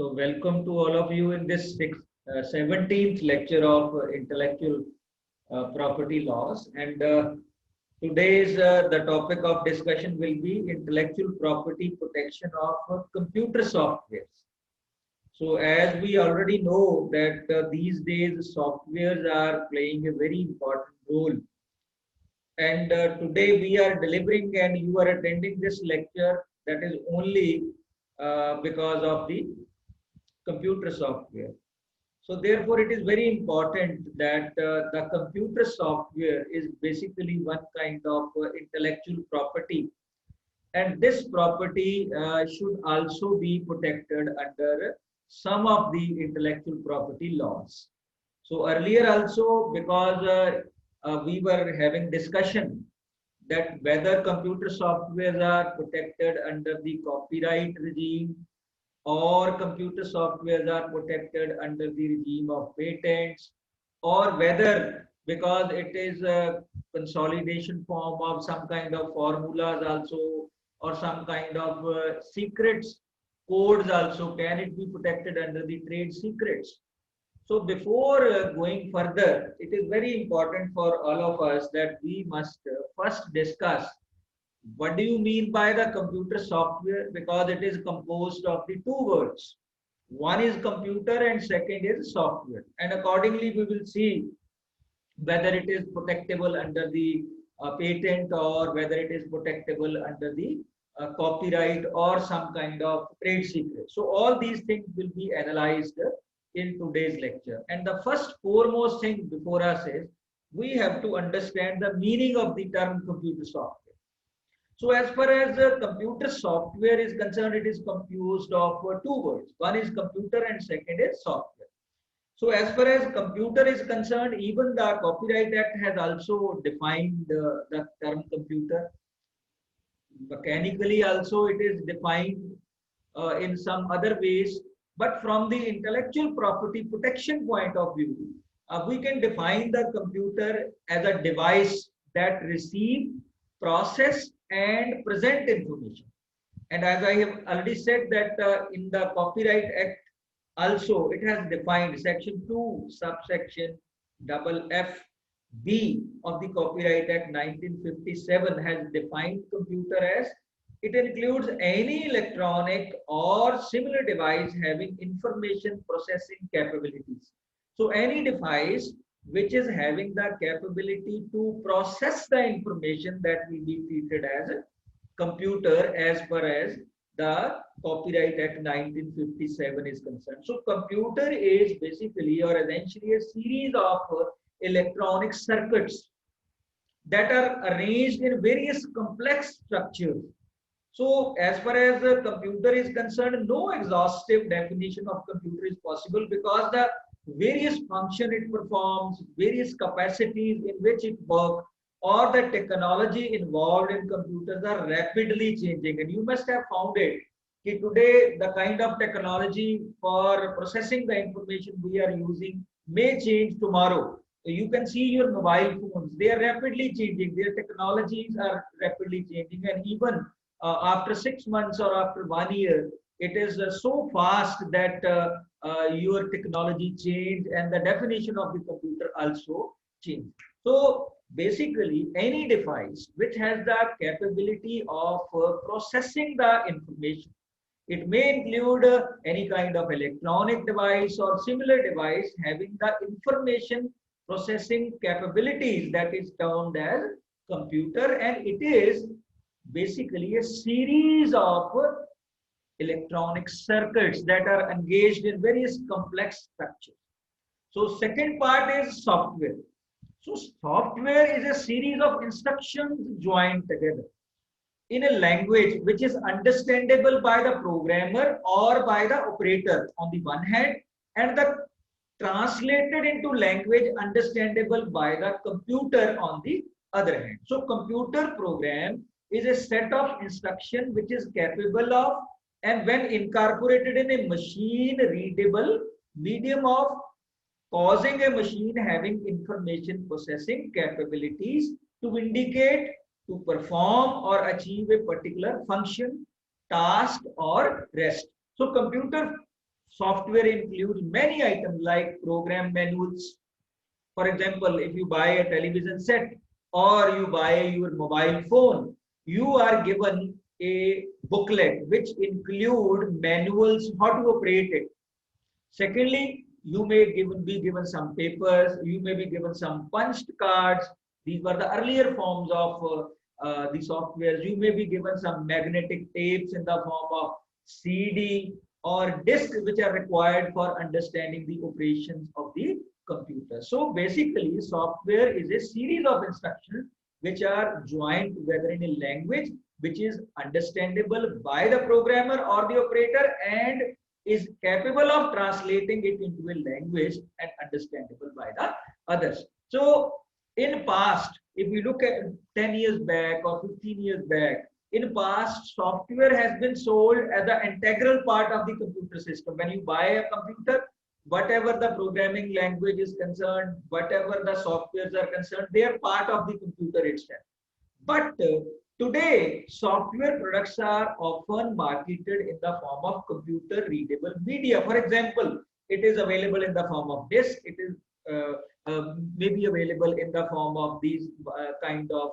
Welcome to all of you in this 17th lecture of intellectual property laws. And today's the topic of discussion will be intellectual property protection of computer softwares. So, as we already know that these days softwares are playing a very important role. And today we are delivering and you are attending this lecture that is only because of the computer software. So therefore, it is very important that the computer software is basically one kind of intellectual property, and this property should also be protected under some of the intellectual property laws. So earlier also, because we were having discussion that whether computer softwares are protected under the copyright regime or computer softwares are protected under the regime of patents, or whether because it is a consolidation form of some kind of formulas also, or some kind of secrets codes also, can it be protected under the trade secrets. So before going further, it is very important for all of us that we must first discuss what do you mean by the computer software, because it is composed of the two words. One is computer and second is software. And accordingly, we will see whether it is protectable under the patent or whether it is protectable under the copyright or some kind of trade secret. So all these things will be analyzed in today's lecture. And the first foremost thing before us is we have to understand the meaning of the term computer software. So as far as computer software is concerned, it is composed of two words. One is computer and second is software. So as far as computer is concerned, even the Copyright Act has also defined the term computer. Mechanically also it is defined in some other ways. But from the intellectual property protection point of view, we can define the computer as a device that receives, process and present information. And as I have already said that in the Copyright Act also it has defined section 2 subsection FF(b) of the Copyright Act 1957 has defined computer as it includes any electronic or similar device having information processing capabilities. So any device which is having the capability to process the information that will be treated as a computer as far as the Copyright Act 1957 is concerned. So computer is basically or essentially a series of electronic circuits that are arranged in various complex structures. So as far as the computer is concerned, no exhaustive definition of computer is possible because the various function it performs, various capacities in which it works, or the technology involved in computers are rapidly changing. And you must have found it that today the kind of technology for processing the information we are using may change tomorrow. You can see your mobile phones, they are rapidly changing, their technologies are rapidly changing, and even after 6 months or after 1 year, it is so fast that your technology changed and the definition of the computer also changed. So basically, any device which has the capability of processing the information, it may include any kind of electronic device or similar device having the information processing capabilities, that is termed as computer, and it is basically a series of electronic circuits that are engaged in various complex structures. So second part is software. So software is a series of instructions joined together in a language which is understandable by the programmer or by the operator on the one hand, and the translated into language understandable by the computer on the other hand. So computer program is a set of instruction which is capable of, and when incorporated in a machine readable medium, of causing a machine having information processing capabilities to indicate, to perform or achieve a particular function, task or rest. So computer Software includes many items like program manuals. For example, if you buy a television set or you buy your mobile phone, you are given a booklet which include manuals how to operate it. Secondly, you may be given some papers, you may be given some punched cards. These were the earlier forms of the softwares. You may be given some magnetic tapes in the form of CD or disc, which are required for understanding the operations of the computer. So basically, software is a series of instructions which are joined together in a language which is understandable by the programmer or the operator and is capable of translating it into a language and understandable by the others. So in past, if we look at 10 years back or 15 years back, in past, software has been sold as an integral part of the computer system. When you buy a computer, whatever the programming language is concerned, whatever the softwares are concerned, they are part of the computer itself. But today, software products are often marketed in the form of computer readable media. For example, it is available in the form of disk. It is maybe available in the form of these kind of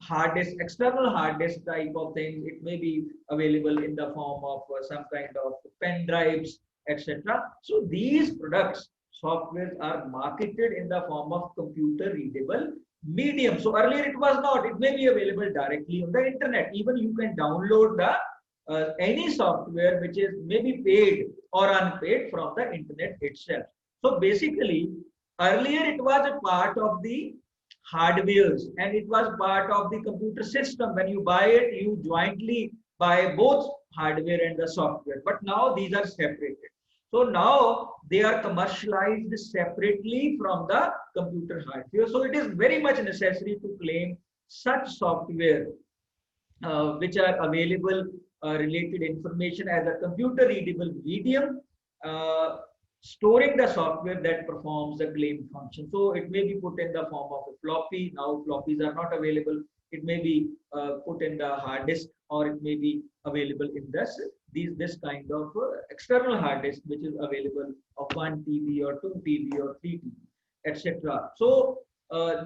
hard disk, external hard disk type of things. It may be available in the form of some kind of pen drives, etc. So these products, softwares are marketed in the form of computer readable medium. So earlier it was not. It may be available directly on the internet. Even you can download the any software which is maybe paid or unpaid from the internet itself. So basically, earlier it was a part of the hardwares and it was part of the computer system. When you buy it, you jointly buy both hardware and the software. But now these are separated. So now they are commercialized separately from the computer hardware. So it is very much necessary to claim such software which are available related information as a computer readable medium, storing the software that performs the claimed function. So it may be put in the form of a floppy. Now floppies are not available. It may be put in the hard disk, or it may be available in this kind of external hard disk, which is available of 1 TB or 2 TB or 3 TB, etc. So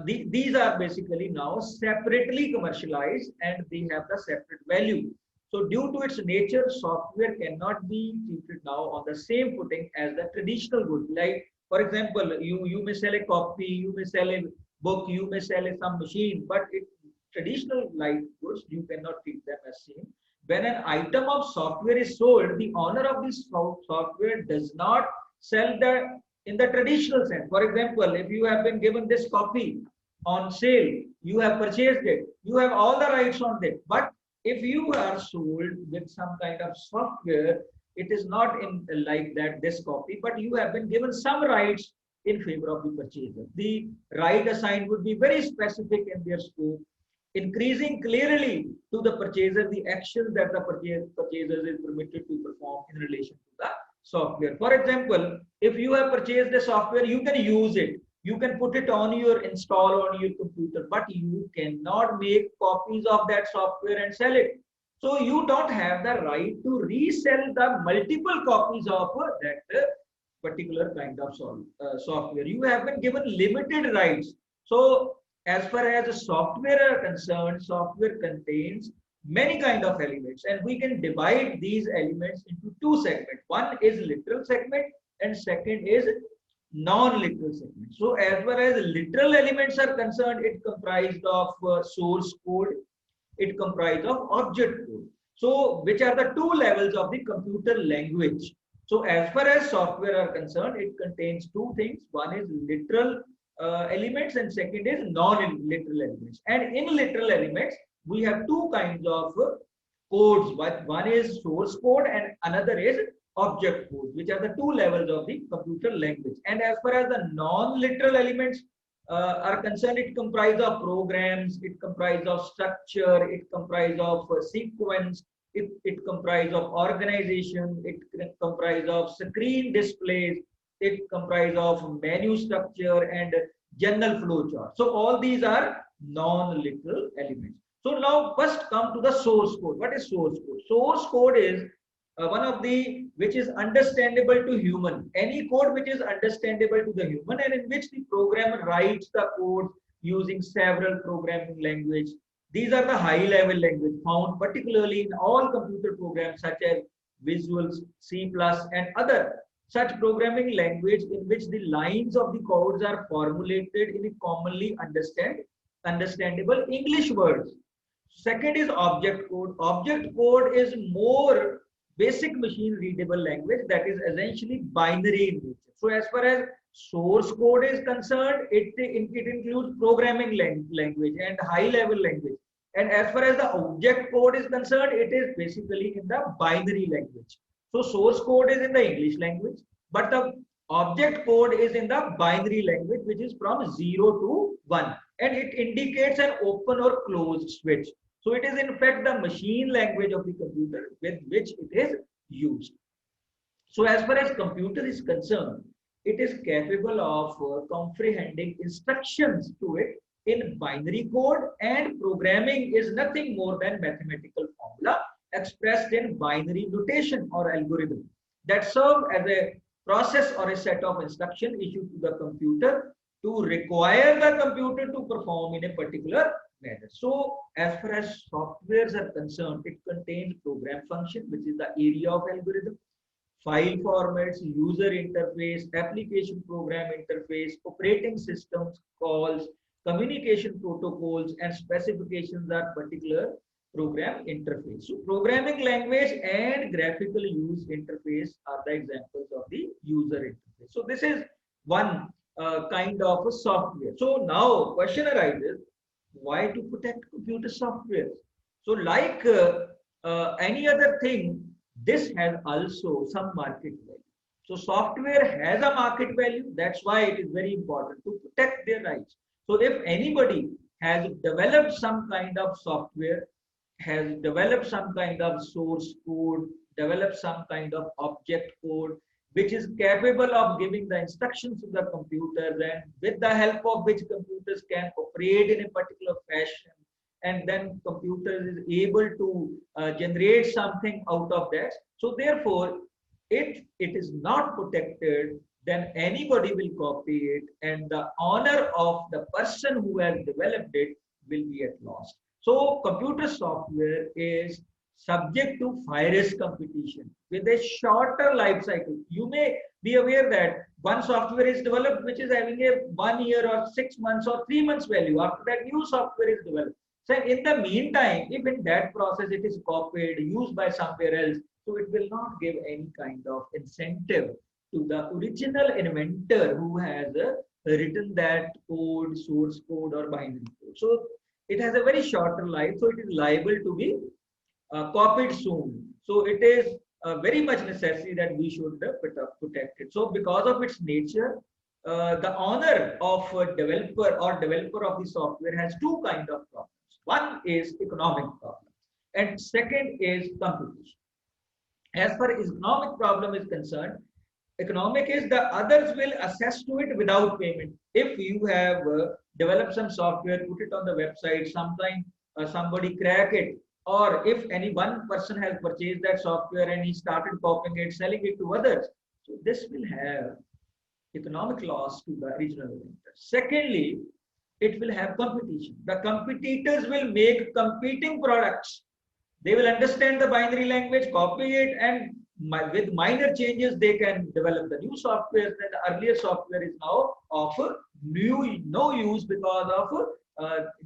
these are basically now separately commercialized and they have the separate value. So due to its nature, software cannot be treated now on the same footing as the traditional goods. Like, for example, you may sell a copy, you may sell a book, you may sell some machine, but traditional life goods, you cannot treat them as same. When an item of software is sold, the owner of this software does not sell the in the traditional sense. For example, if you have been given this copy on sale, you have purchased it, you have all the rights on it. But if you are sold with some kind of software, it is not in like that this copy, but you have been given some rights in favor of the purchaser. The right assigned would be very specific in their scope, increasing clearly to the purchaser the actions that the purchaser is permitted to perform in relation to the software. For example, if you have purchased the software, you can use it. You can put it on your install on your computer, but you cannot make copies of that software and sell it. So you don't have the right to resell the multiple copies of that particular kind of software. You have been given limited rights. So as far as software are concerned, software contains many kind of elements, and we can divide these elements into two segments. One is literal segment and second is non-literal segment. So as far as literal elements are concerned, it comprised of source code, it comprised of object code. So which are the two levels of the computer language. So as far as software are concerned, it contains two things. One is literal elements and second is non-literal elements. And in literal elements, we have two kinds of codes. One is source code and another is object code, which are the two levels of the computer language. And as far as the non-literal elements are concerned, it comprises of programs, it comprises of structure, it comprises of sequence, it comprises of organization, it comprises of screen displays, it comprises of menu structure and general flow chart. So all these are non-literal elements. So now first come to the source code. What is source code? Source code is one of the which is understandable to human. Any code which is understandable to the human and in which the programmer writes the code using several programming language. These are the high level language found particularly in all computer programs such as Visual, C+, and other such programming language in which the lines of the codes are formulated in a commonly understandable English words. Second is object code. Object code is more basic machine readable language that is essentially binary in nature. So as far as source code is concerned, it includes programming language and high level language. And as far as the object code is concerned, it is basically in the binary language. So source code is in the English language, but the object code is in the binary language, which is from 0 to 1. And it indicates an open or closed switch. So it is in fact the machine language of the computer with which it is used. So as far as computer is concerned, it is capable of comprehending instructions to it in binary code, and programming is nothing more than mathematical formula expressed in binary notation or algorithm that serve as a process or a set of instruction issued to the computer to require the computer to perform in a particular manner. So as far as softwares are concerned, it contains program function, which is the area of algorithm, file formats, user interface, application program interface, operating systems calls, communication protocols, and specifications are particular program interface. So programming language and graphical use interface are the examples of the user interface. So this is one kind of a software. So now question arises, why to protect computer software? So like any other thing, this has also some market value. So software has a market value. That's why it is very important to protect their rights. So if anybody has developed some kind of software, has developed some kind of source code, developed some kind of object code, which is capable of giving the instructions to the computers, and with the help of which computers can operate in a particular fashion, and then computers is able to generate something out of that. So therefore, if it is not protected, then anybody will copy it, and the honor of the person who has developed it will be at loss. So computer software is subject to fierce competition with a shorter life cycle. You may be aware that one software is developed which is having a 1 year or 6 months or 3 months value. After that, new software is developed. So in the meantime, if in that process it is copied, used by somewhere else, so it will not give any kind of incentive to the original inventor who has written that code, source code, or binary code. So it has a very shorter life, so it is liable to be copied soon. So it is very much necessary that we should protect it. So because of its nature, the honor of a developer or developer of the software has two kind of problems. One is economic problem, and second is computation. As far as economic problem is concerned, economic is the others will access to it without payment. If you have developed some software, put it on the website, sometime somebody crack it, or if any one person has purchased that software and he started copying it, selling it to others, so this will have economic loss to the original inventor. Secondly, it will have competition. The competitors will make competing products. They will understand the binary language, copy it, and with minor changes, they can develop the new software. Then the earlier software is now of no use because of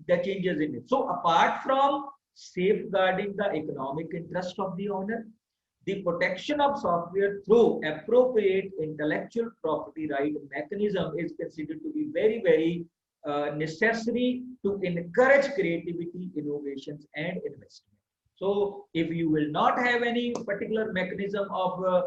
the changes in it. So apart from safeguarding the economic interest of the owner, the protection of software through appropriate intellectual property right mechanism is considered to be very, very necessary to encourage creativity, innovations, and investment. So if you will not have any particular mechanism of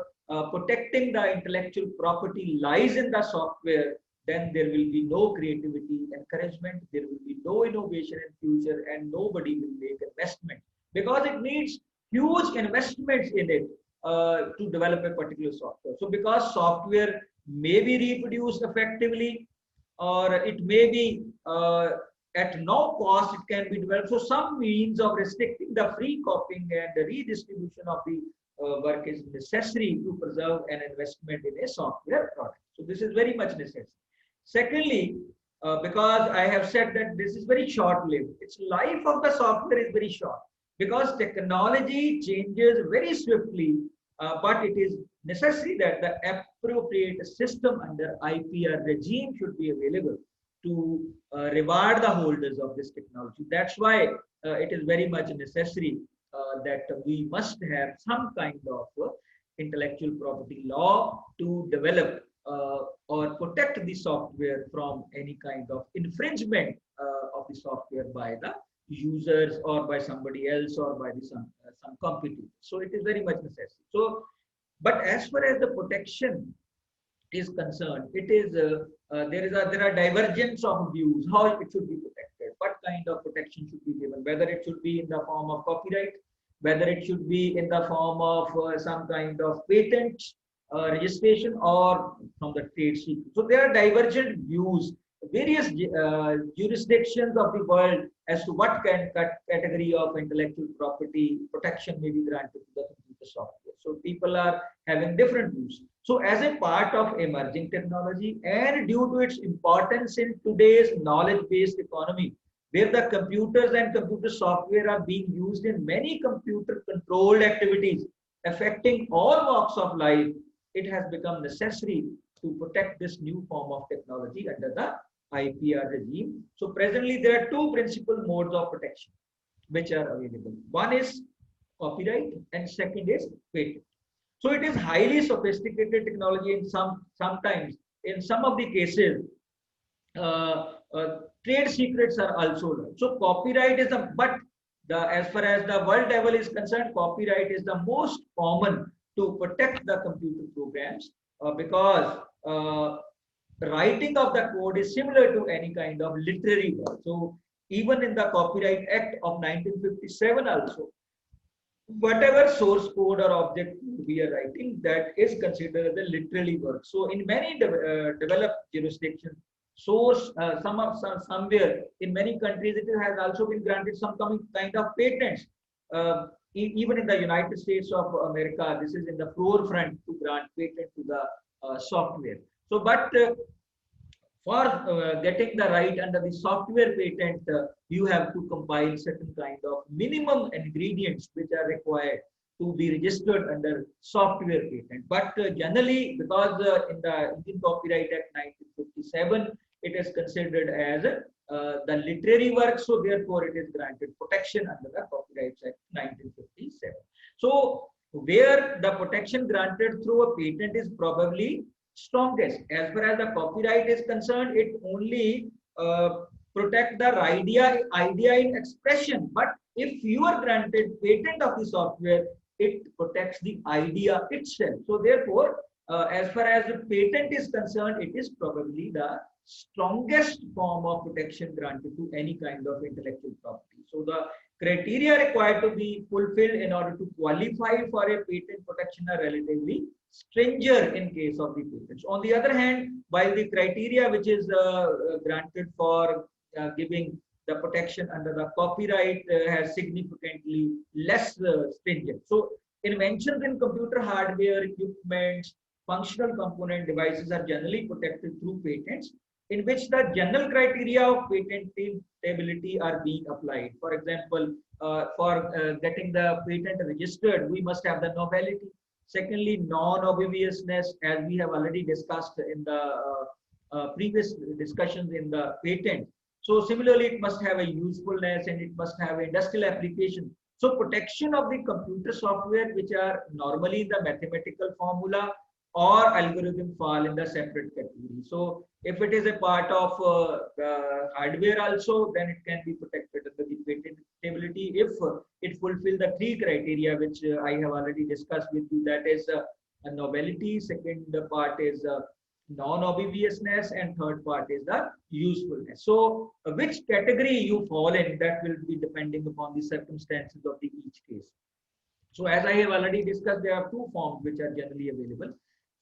protecting the intellectual property lies in the software, then there will be no creativity, encouragement, there will be no innovation in future, and nobody will make investment because it needs huge investments in it to develop a particular software. So because software may be reproduced effectively, or it may be at no cost it can be developed. So some means of restricting the free copying and the redistribution of the work is necessary to preserve an investment in a software product. So this is very much necessary. Secondly, because I have said that this is very short-lived, its life of the software is very short because technology changes very swiftly, but it is necessary that the appropriate system under IPR regime should be available to reward the holders of this technology. That's why it is very much necessary that we must have some kind of intellectual property law to develop or protect the software from any kind of infringement of the software by the users or by somebody else or by some competitor. So it is very much necessary. So, but as far as the protection is concerned, it is there are divergence of views how it should be protected. What kind of protection should be given? Whether it should be in the form of copyright, whether it should be in the form of some kind of patent registration or from the trade secret. So there are divergent views, various jurisdictions of the world as to what category of intellectual property protection may be granted to the computer software. So people are having different views. So as a part of emerging technology and due to its importance in today's knowledge-based economy, where the computers and computer software are being used in many computer-controlled activities affecting all walks of life, it has become necessary to protect this new form of technology under the IPR regime. So presently there are two principal modes of protection which are available. One is copyright and second is patent. So it is highly sophisticated technology in sometimes in some of the cases trade secrets are also done. So copyright is as far as the world level is concerned, copyright is the most common to protect the computer programs because writing of the code is similar to any kind of literary work. So even in the Copyright Act of 1957 also, whatever source code or object we are writing, that is considered as a literary work. So in many developed jurisdictions, somewhere in many countries, it has also been granted some kind of patents. Even in the United States of America, this is in the forefront to grant patent to the software. So, but for getting the right under the software patent, you have to compile certain kind of minimum ingredients which are required to be registered under software patent. But generally, because in the Indian Copyright Act 1957, it is considered as the literary work, so therefore it is granted protection under the Copyright Act 1957. So where the protection granted through a patent is probably strongest. As far as the copyright is concerned, it only protect the idea in expression. But if you are granted patent of the software, it protects the idea itself. So therefore, as far as the patent is concerned, it is probably the strongest form of protection granted to any kind of intellectual property. So the criteria required to be fulfilled in order to qualify for a patent protection are relatively stringent in case of the patents. On the other hand, while the criteria which is granted for giving the protection under the copyright has significantly less stringent. So inventions in computer hardware, equipments, functional component devices are generally protected through patents, in which the general criteria of patentability are being applied. For example, for getting the patent registered, we must have the novelty. Secondly, non-obviousness, as we have already discussed in the previous discussions in the patent. So similarly, it must have a usefulness and it must have industrial application. So protection of the computer software, which are normally the mathematical formula or algorithm, fall in the separate category. So if it is a part of hardware also, then it can be protected under the patentability if it fulfills the three criteria which I have already discussed with you. That is a novelty, second part is non-obviousness, and third part is the usefulness. So which category you fall in, that will be depending upon the circumstances of the each case. So as I have already discussed, there are two forms which are generally available.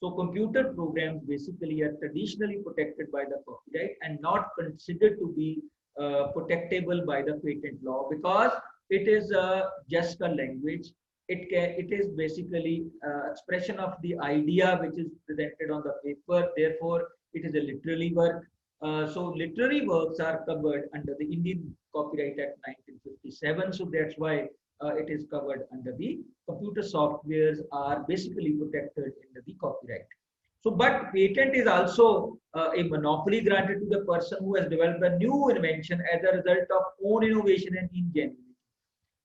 So computer programs basically are traditionally protected by the copyright and not considered to be protectable by the patent law because it is just a language it is basically expression of the idea which is presented on the paper. Therefore, it is a literary work. So literary works are covered under the Indian Copyright Act 1957. So that's why it is covered under the computer softwares are basically protected under the copyright. So, but patent is also a monopoly granted to the person who has developed a new invention as a result of own innovation and ingenuity.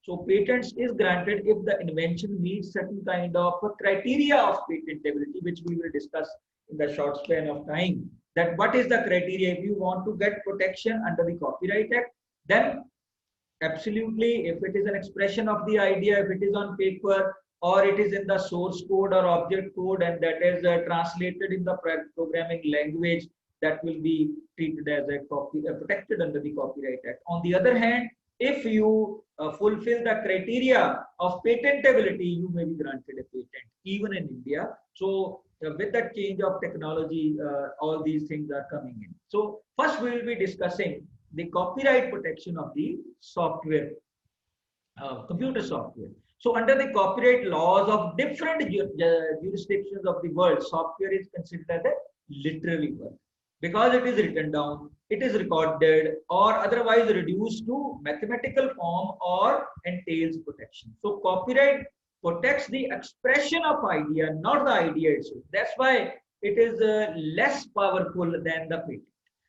So patents is granted if the invention meets certain kind of criteria of patentability, which we will discuss in the short span of time. That what is the criteria if you want to get protection under the Copyright Act, then absolutely, if it is an expression of the idea, if it is on paper or it is in the source code or object code and that is translated in the programming language, that will be treated as a protected under the Copyright Act. On the other hand, if you fulfill the criteria of patentability, you may be granted a patent, even in India. So with the change of technology, all these things are coming in. So first we will be discussing the copyright protection of the software, computer software. So under the copyright laws of different jurisdictions of the world, software is considered as a literary work because it is written down, it is recorded or otherwise reduced to mathematical form or entails protection. So copyright protects the expression of idea, not the idea itself. That's why it is less powerful than the patent.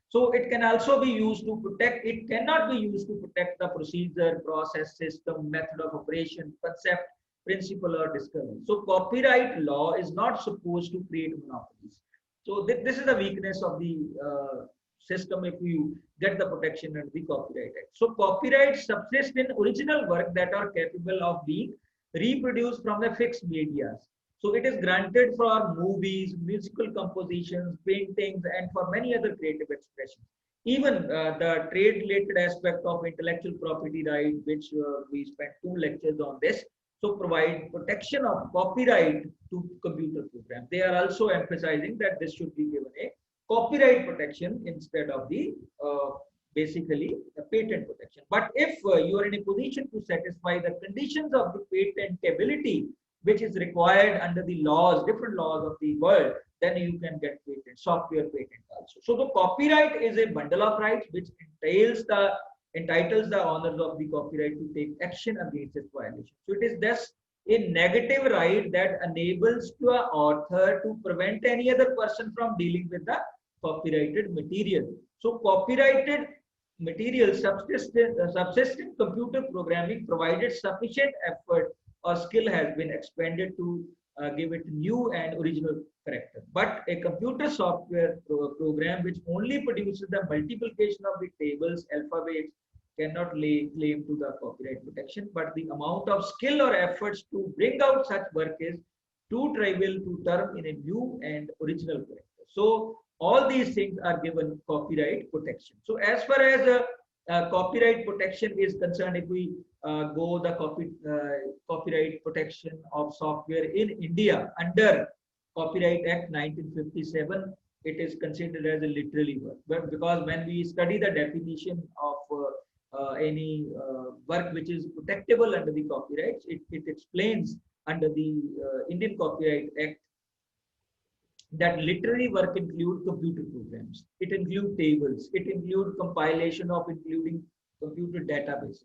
So it can also be used to protect, it cannot be used to protect the procedure, process, system, method of operation, concept, principle, or discovery. So copyright law is not supposed to create monopolies. So this is the weakness of the system if you get the protection under the Copyright Act. So copyright subsists in original work that are capable of being reproduced from the fixed medias. So it is granted for movies, musical compositions, paintings, and for many other creative expressions. Even the trade-related aspect of intellectual property right, which we spent 2 lectures on this, so provide protection of copyright to computer programs. They are also emphasizing that this should be given a copyright protection instead of the basically a patent protection. But if you are in a position to satisfy the conditions of the patentability, which is required under the laws, different laws of the world, then you can get patent, software patent also. So the copyright is a bundle of rights which entitles the owners of the copyright to take action against its violation. So it is thus a negative right that enables to an author to prevent any other person from dealing with the copyrighted material. So copyrighted material subsistent computer programming provided sufficient effort or skill has been expended to give it new and original character. But a computer software program which only produces the multiplication of the tables, alphabets, cannot lay claim to the copyright protection. But the amount of skill or efforts to bring out such work is too trivial to term in a new and original character. So all these things are given copyright protection. So as far as copyright protection is concerned, if we go the copyright protection of software in India under Copyright Act 1957, it is considered as a literary work. But because when we study the definition of any work which is protectable under the copyrights, it explains under the Indian Copyright Act that literary work include computer programs, it include tables, it include compilation of including computer databases.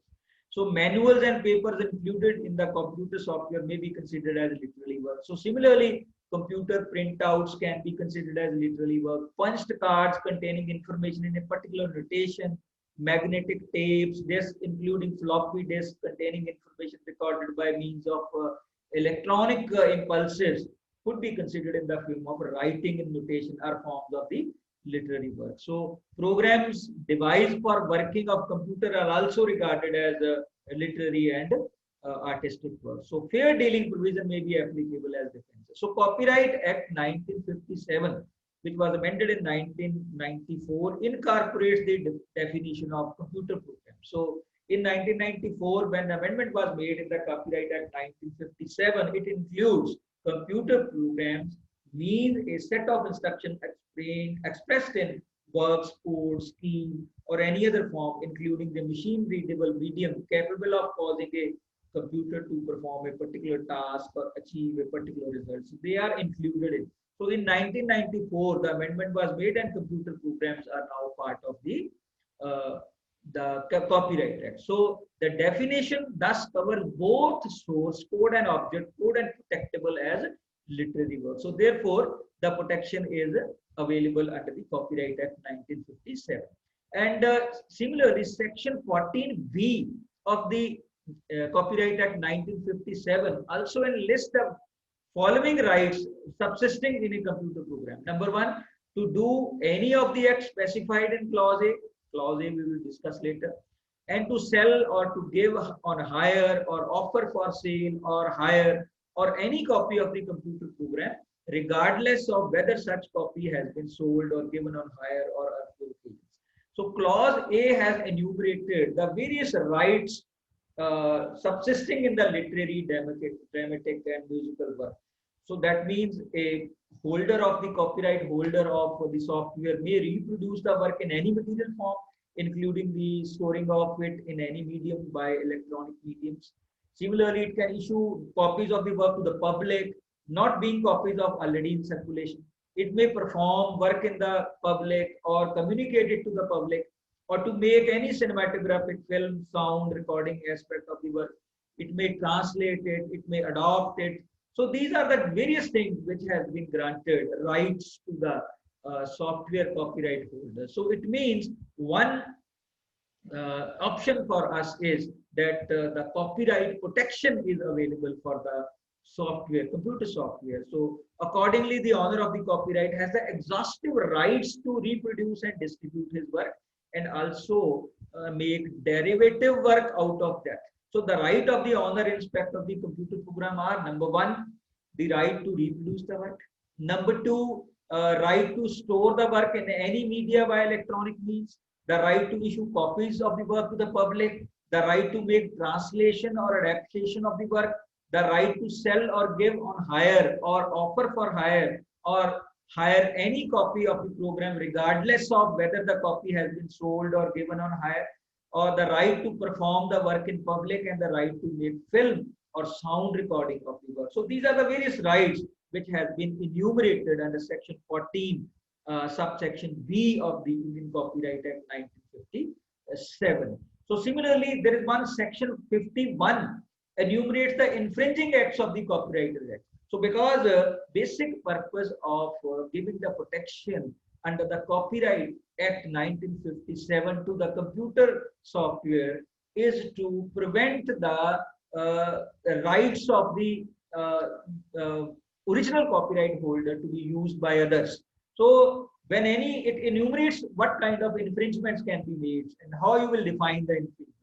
So manuals and papers included in the computer software may be considered as literary work. So similarly, computer printouts can be considered as literary work. Punched cards containing information in a particular notation, magnetic tapes, discs including floppy disks containing information recorded by means of electronic impulses could be considered in the film of writing in notation are forms of the literary work. So programs devised for working of computer are also regarded as a literary and artistic work. So fair dealing provision may be applicable as defense. So Copyright Act 1957, which was amended in 1994, incorporates the definition of computer program. So in 1994, when the amendment was made in the Copyright Act 1957, it includes computer programs mean a set of instructions expressed in works, code, scheme, or any other form, including the machine readable medium capable of causing a computer to perform a particular task or achieve a particular result. So they are included in. So in 1994, the amendment was made, and computer programs are now part of uh, the Copyright Act. So the definition thus covers both source code and object code and protectable as literary work. So therefore, the protection is available under the Copyright Act 1957. And similarly, Section 14B of the Copyright Act 1957 also enlists the following rights subsisting in a computer program. Number one, to do any of the acts specified in Clause A. Clause A we will discuss later. And to sell or to give on hire or offer for sale or hire or any copy of the computer program, regardless of whether such copy has been sold or given on hire or other occasions. So Clause A has enumerated the various rights subsisting in the literary, dramatic, and musical work. So that means a holder of the copyright holder of the software may reproduce the work in any material form, including the storing of it in any medium by electronic mediums. Similarly, it can issue copies of the work to the public, not being copies of already in circulation. It may perform work in the public or communicate it to the public, or to make any cinematographic film, sound, recording aspect of the work. It may translate it, it may adopt it. So these are the various things which has been granted rights to the software copyright holder. So it means one option for us is that the copyright protection is available for the software, computer software. So accordingly, the owner of the copyright has the exhaustive rights to reproduce and distribute his work, and also make derivative work out of that. So the right of the owner in respect of the computer program are: number one, the right to reproduce the work; number two, right to store the work in any media by electronic means; the right to issue copies of the work to the public; the right to make translation or adaptation of the work; the right to sell or give on hire or offer for hire or hire any copy of the program regardless of whether the copy has been sold or given on hire; or the right to perform the work in public, and the right to make film or sound recording of the work. So these are the various rights which have been enumerated under Section 14, subsection B of the Indian Copyright Act 1957. So similarly, there is one Section 51 enumerates the infringing acts of the Copyright Act. So because basic purpose of giving the protection under the Copyright Act 1957 to the computer software is to prevent the rights of the original copyright holder to be used by others. So when it enumerates what kind of infringements can be made and how you will define the infringements.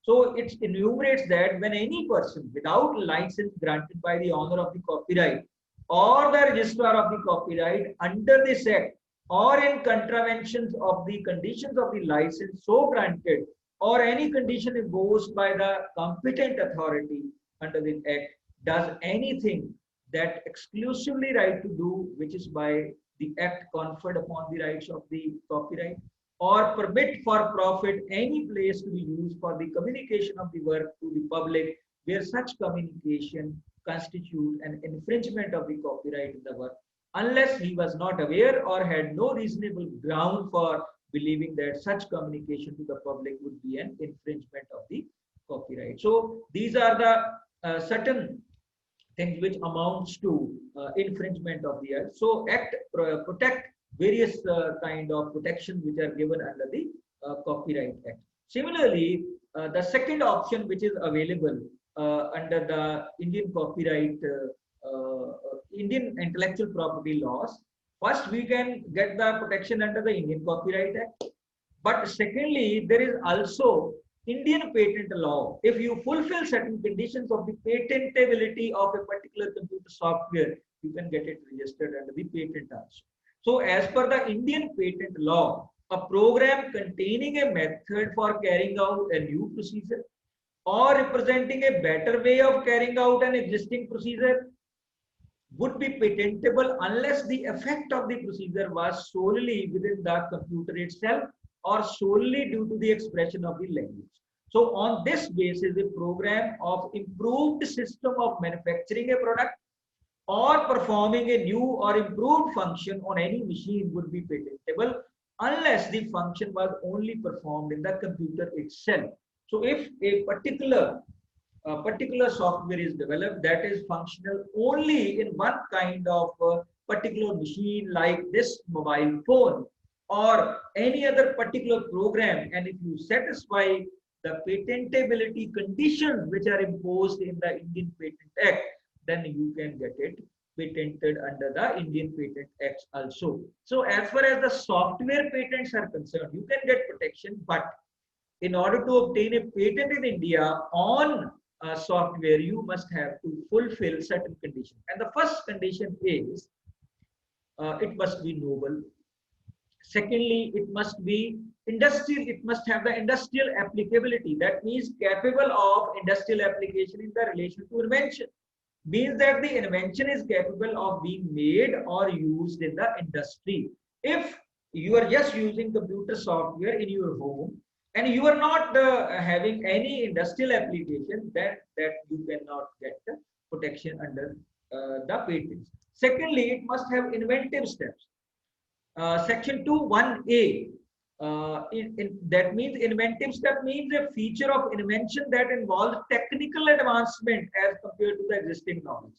So it enumerates that when any person without license granted by the owner of the copyright or the registrar of the copyright under this act, or in contraventions of the conditions of the license so granted, or any condition imposed by the competent authority under the act, does anything that exclusively right to do, which is by the act conferred upon the rights of the copyright, or permit for profit any place to be used for the communication of the work to the public where such communication constitute an infringement of the copyright in the work, unless he was not aware or had no reasonable ground for believing that such communication to the public would be an infringement of the copyright. So these are the certain things which amounts to infringement of the act. So act protect various kind of protection which are given under the Copyright Act. Similarly, the second option which is available under the Indian copyright, Indian intellectual property laws, first we can get the protection under the Indian Copyright Act. But secondly, there is also Indian patent law. If you fulfill certain conditions of the patentability of a particular computer software, you can get it registered under the patent also. So as per the Indian patent law, a program containing a method for carrying out a new procedure or representing a better way of carrying out an existing procedure would be patentable unless the effect of the procedure was solely within the computer itself or solely due to the expression of the language. So on this basis, a program of improved system of manufacturing a product or performing a new or improved function on any machine would be patentable unless the function was only performed in the computer itself. So if a particular software is developed that is functional only in one kind of particular machine like this mobile phone or any other particular program, and if you satisfy the patentability conditions which are imposed in the Indian Patent Act, then you can get it patented under the Indian Patent Act also. So as far as the software patents are concerned, you can get protection, but in order to obtain a patent in India on software, you must have to fulfill certain conditions. And the first condition is it must be novel. Secondly, it must be industrial. It must have the industrial applicability. That means capable of industrial application in the relation to invention. Means that the invention is capable of being made or used in the industry. If you are just using computer software in your home and you are not having any industrial application, then that you cannot get the protection under the patents. Secondly, it must have inventive steps. Section 2 1A, that means inventive step means a feature of invention that involves technical advancement as compared to the existing knowledge,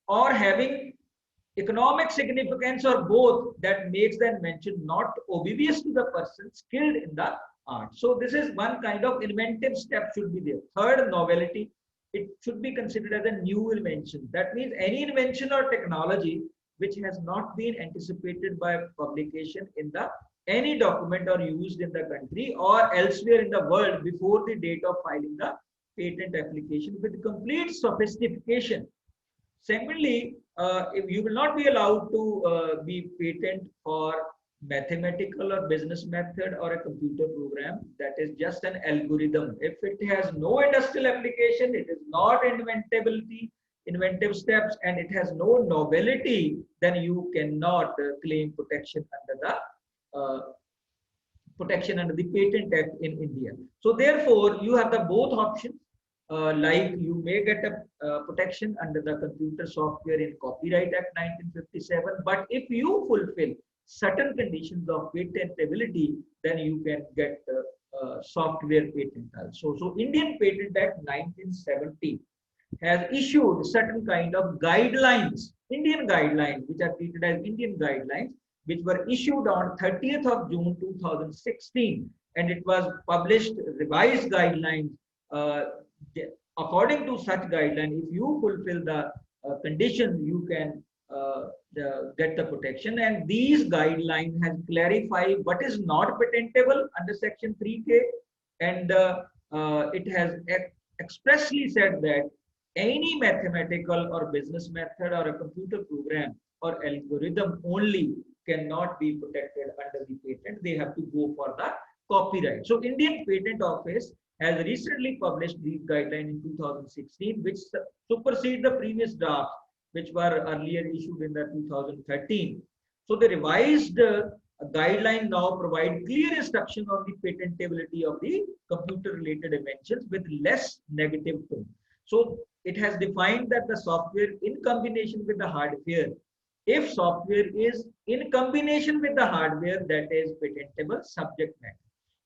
or having economic significance, or both, that makes the invention not obvious to the person skilled in the art. So this is one kind of inventive step should be there. Third, novelty. It should be considered as a new invention. That means any invention or technology which has not been anticipated by publication in the any document or used in the country or elsewhere in the world before the date of filing the patent application with complete sophistication. Secondly, if you will not be allowed to be patent for mathematical or business method or a computer program that is just an algorithm. If it has no industrial application, it is not inventive steps, and it has no novelty, then you cannot claim protection under the Patent Act in India. So therefore, you have the both options. Like you may get a protection under the Computer Software in Copyright Act 1957, but if you fulfill certain conditions of patentability, then you can get software patent also. So Indian Patent Act 1970 has issued certain kind of guidelines, Indian guidelines, which are treated as Indian guidelines, which were issued on 30th of June 2016, and it was published revised guidelines. According to such guideline, if you fulfill the conditions, you can get the protection. And these guidelines has clarified what is not patentable under section 3K, and it has expressly said that any mathematical or business method or a computer program or algorithm only cannot be protected under the patent. They have to go for the copyright. So Indian Patent Office has recently published these guidelines in 2016, which supersede the previous draft, which were earlier issued in the 2013. So the revised guideline now provide clear instruction on the patentability of the computer related inventions with less negative tone. So it has defined that the software in combination with the hardware, if software is in combination with the hardware, that is patentable subject matter.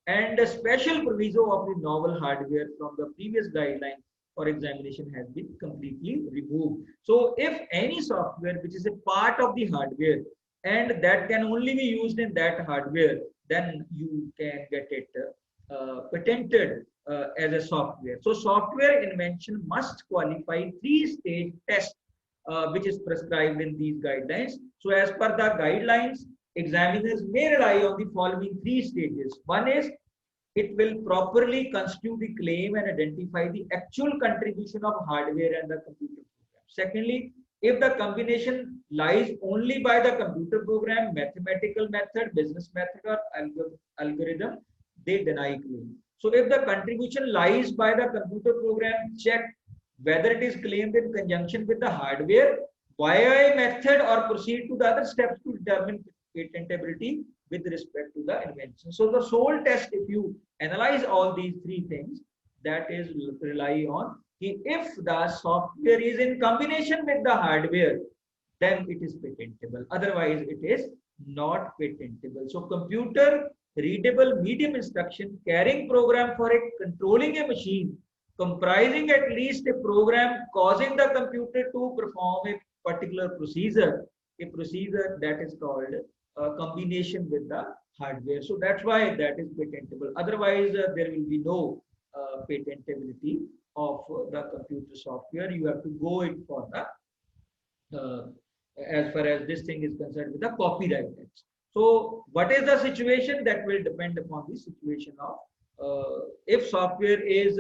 And a special proviso of the novel hardware from the previous guideline for examination has been completely removed. So if any software which is a part of the hardware and that can only be used in that hardware, then you can get it patented as a software. So software invention must qualify 3-stage test which is prescribed in these guidelines. So as per the guidelines, examiners may rely on the following 3 stages. One is it will properly constitute the claim and identify the actual contribution of hardware and the computer program. Secondly, if the combination lies only by the computer program, mathematical method, business method, or algorithm, they deny claim. So if the contribution lies by the computer program, check whether it is claimed in conjunction with the hardware via a method or proceed to the other steps to determine patentability with respect to the invention. So the sole test, if you analyze all these 3 things, that is rely on if the software is in combination with the hardware, then it is patentable. Otherwise, it is not patentable. So, computer readable medium instruction carrying program for controlling a machine comprising at least a program causing the computer to perform a particular procedure, a procedure that is called a combination with the hardware. So that's why that is patentable. Otherwise, there will be no patentability of the computer software. You have to go it for the as far as this thing is concerned with the copyright act. So what is the situation? That will depend upon the situation of if software is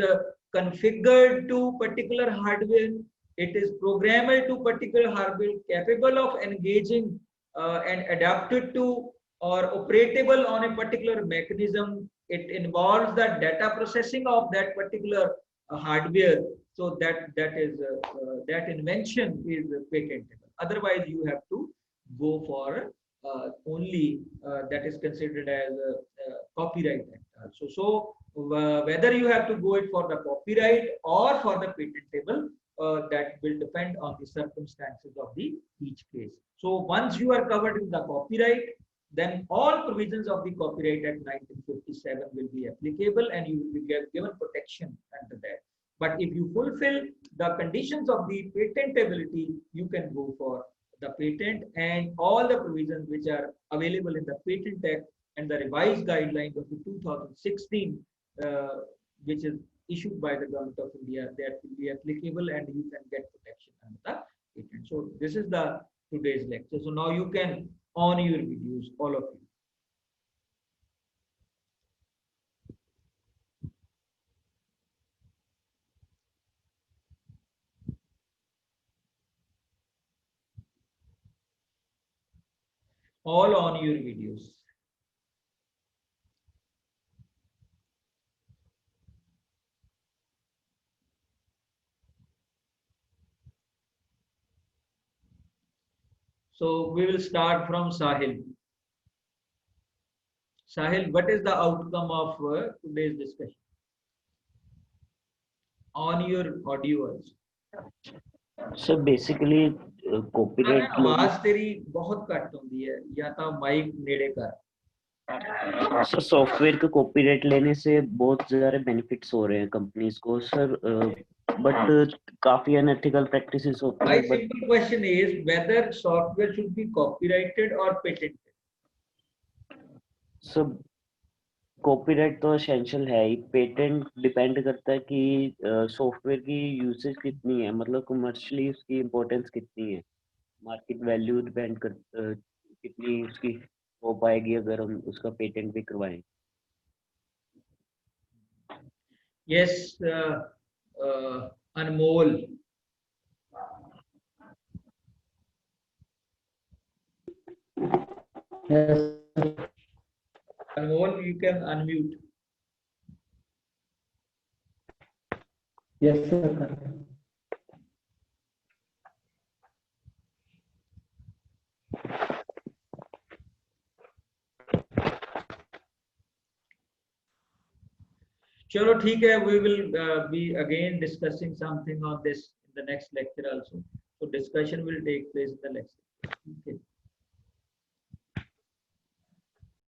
configured to particular hardware, it is programmed to particular hardware, capable of engaging and adapted to or operable on a particular mechanism. It involves the data processing of that particular hardware. So that invention is patentable. Otherwise, you have to go for only that is considered as a copyright act also. So whether you have to go it for the copyright or for the patentable, that will depend on the circumstances of the each case. So once you are covered in the copyright, then all provisions of the Copyright Act 1957 will be applicable and you will be given protection under that. But if you fulfill the conditions of the patentability, you can go for the patent, and all the provisions which are available in the Patent Act and the revised guidelines of the 2016, which is issued by the Government of India, that will be applicable and you can get protection under the patent. So this is the today's lecture. So now you can on your videos, all of you. All on your videos. So we will start from Sahil. Sahil, what is the outcome of today's discussion? On your audio also. So basically, copyright आवाज तेरी बहुत cut होती है या तो mic नेड़े कर. Sir software के कॉपीराइट लेने से बहुत सारे बेनिफिट्स हो रहे हैं कंपनीज को सर बट काफी अनएथिकल प्रैक्टिसेस होती My है but simple question is whether software should be copyrighted or patented. सब कॉपीराइट तो एसेंशियल है ही, पेटेंट डिपेंड करता है कि सॉफ्टवेयर की यूसेज कितनी है, मतलब कमर्शियली उसकी इम्पोर्टेंस कितनी है, मार्केट वैल्यू डिपेंड कर कितनी उसकी हो पाएगी अगर हम उसका पेटेंट भी करवाएं. Yes, Anmol. Yes. Anmol, you can unmute. Yes, sir. Chalo, ठीक है. We will be again discussing something on this in the next lecture also. So discussion will take place in the next lecture. Okay.